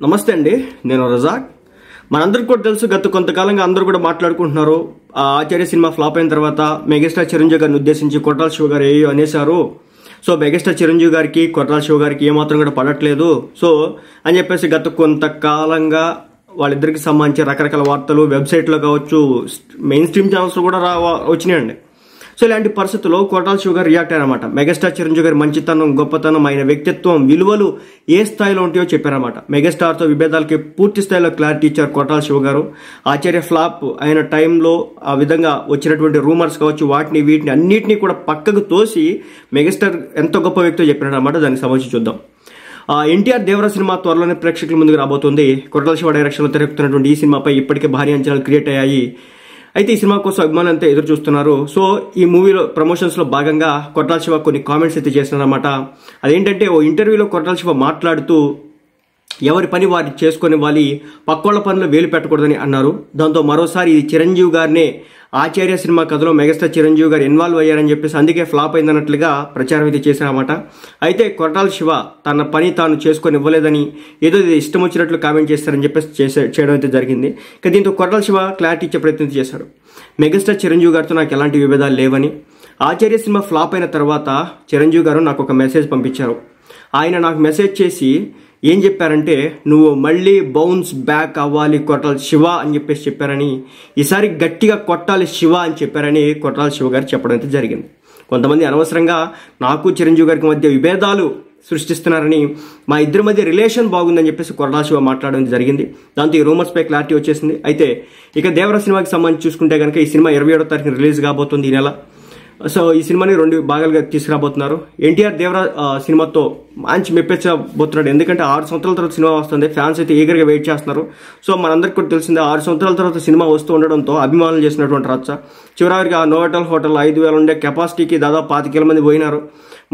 నమస్తే అండి, నేను రజాక్. మనందరికీ కూడా తెలుసు, గత కొంతకాలంగా అందరూ కూడా మాట్లాడుకుంటున్నారు. ఆచార్య సినిమా ఫ్లాప్ అయిన తర్వాత మెగాస్టార్ చిరంజీవి గారిని ఉద్దేశించి కొట్టాల శివ గారు ఏయో అనేశారు. సో మెగాస్టార్ చిరంజీవి గారికి కొట్టాల శివ గారికి ఏమాత్రం కూడా పడట్లేదు. సో అని చెప్పేసి గత కొంతకాలంగా వాళ్ళిద్దరికి సంబంధించి రకరకాల వార్తలు వెబ్సైట్లో కావచ్చు, మెయిన్ స్ట్రీమ్ ఛానల్స్లో కూడా వచ్చినాయండి. సో ఇలాంటి పరిస్థితుల్లో కొట్టాల శివ గారు రియాక్ట్ అయ్యారన్నమాట. మెగాస్టార్ చిరంజీవి గారి మంచితనం, గొప్పతనం, ఆయన వ్యక్తిత్వం, విలువలు ఏ స్థాయిలో ఉంటాయో చెప్పారన్నమాట. మెగాస్టార్తో విభేదాలకి పూర్తి స్థాయిలో క్లారిటీ ఇచ్చారు కొట్టాల శివ గారు. ఆచార్య ఫ్లాప్ అయిన టైంలో ఆ విధంగా వచ్చినటువంటి రూమర్స్ కావచ్చు, వీటిని అన్నిటినీ కూడా పక్కకు తోసి మెగాస్టార్ ఎంత గొప్ప వ్యక్తితో చెప్పారన్నమాట. దానికి సంబంధించి చూద్దాం. ఎన్టీఆర్ దేవరా సినిమా త్వరలోనే ప్రేక్షకుల ముందుకు రాబోతుంది. కొట్టాల శివ డైరెక్షన్లో తెరక్కుతున్నటువంటి ఈ సినిమాపై ఇప్పటికే భారీ అంచనాలు క్రియేట్ అయ్యాయి. అయితే ఈ సినిమా కోసం అభిమానులంతా ఎదురు చూస్తున్నారు. సో ఈ మూవీలో ప్రమోషన్స్ లో భాగంగా కొట్టాల శివ కొన్ని కామెంట్స్ అయితే చేస్తున్నారన్నమాట. అదేంటంటే, ఓ ఇంటర్వ్యూలో కొట్టాల శివ మాట్లాడుతూ ఎవరి పని వారి చేసుకునివ్వాలి, పక్కోళ్ల పనులు వేలు పెట్టకూడదని అన్నారు. దాంతో మరోసారి ఇది చిరంజీవి గారినే ఆచార్య సినిమా కథలో మెగాస్టార్ చిరంజీవి గారు ఇన్వాల్వ్ అయ్యారని చెప్పేసి అందుకే ఫ్లాప్ అయిందన్నట్లుగా ప్రచారం అయితే చేశారన్నమాట. అయితే కొట్టాల శివ తన పని తాను చేసుకొని ఇవ్వలేదని, ఏదో ఇష్టం వచ్చినట్లు కామెంట్ చేస్తారని చెప్పేసి చేయడం అయితే జరిగింది. ఇక దీంతో కొట్టాల శివ క్లారిటీ ఇచ్చే ప్రయత్నం చేశాడు. మెగాస్టార్ చిరంజీవి గారితో నాకు ఎలాంటి విభేదాలు లేవని, ఆచార్య సినిమా ఫ్లాప్ అయిన తర్వాత చిరంజీవి గారు నాకు ఒక మెసేజ్ పంపించారు. ఆయన నాకు మెసేజ్ చేసి ఏం చెప్పారంటే, నువ్వు మళ్ళీ బౌన్స్ బ్యాక్ అవ్వాలి కొట్టాల శివ అని చెప్పేసి చెప్పారని, ఈసారి గట్టిగా కొట్టాలి శివ అని చెప్పారని కొట్టాల శివ గారు చెప్పడం అయితే జరిగింది. కొంతమంది అనవసరంగా నాకు చిరంజీవి గారికి మధ్య విభేదాలు సృష్టిస్తున్నారని, మా ఇద్దరి మధ్య రిలేషన్ బాగుందని చెప్పేసి కొట్టాల శివ మాట్లాడడం జరిగింది. దాంతో ఈ రూమర్స్ పై క్లారిటీ వచ్చేసింది. అయితే ఇక దేవరా సినిమాకి సంబంధించి చూసుకుంటే కనుక ఈ సినిమా 27వ తారీఖున రిలీజ్ కాబోతుంది ఈ నెల. సో ఈ సినిమాని 2 భాగాలుగా తీసుకురాబోతున్నారు. ఎన్టీఆర్ దేవరా సినిమాతో మంచి మెప్పించబోతున్నాడు. ఎందుకంటే 6 సంవత్సరాల తర్వాత సినిమా వస్తుంది. ఫ్యాన్స్ అయితే ఈగర్గా వెయిట్ చేస్తున్నారు. సో మనందరికీ కూడా తెలిసిందే, 6 సంవత్సరాల తర్వాత సినిమా వస్తూ ఉండడంతో అభిమానులు చేసినటువంటి రచ్చ. చివరికి ఆ నోవెటల్ హోటల్ 5,000 ఉండే కెపాసిటీకి దాదాపు 25,000 మంది పోయినారు.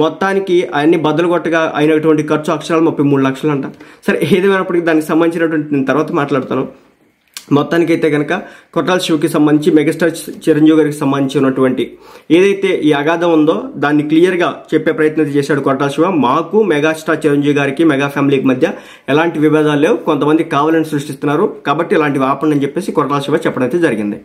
మొత్తానికి అన్ని బద్దలు కొట్టగా అయినటువంటి ఖర్చు అక్షరాలు 33 లక్షలు అంట. సరే, ఏదేమైనప్పటికీ దానికి సంబంధించినటువంటి నేను తర్వాత మాట్లాడతాను. మొత్తానికైతే కనుక కొట్టాల శివకి సంబంధించి మెగాస్టార్ చిరంజీవి గారికి సంబంధించి ఉన్నటువంటి ఏదైతే ఈ అగాధం ఉందో దాన్ని క్లియర్గా చెప్పే ప్రయత్నం చేశాడు కొట్టాల శివ. మాకు మెగాస్టార్ చిరంజీవి గారికి, మెగా ఫ్యామిలీకి మధ్య ఎలాంటి విభేదాలు లేవు, కొంతమంది కావాలని సృష్టిస్తున్నారు, కాబట్టి ఇలాంటివి ఆపండి అని చెప్పేసి కొట్టాల శివ చెప్పడం అయితే జరిగింది.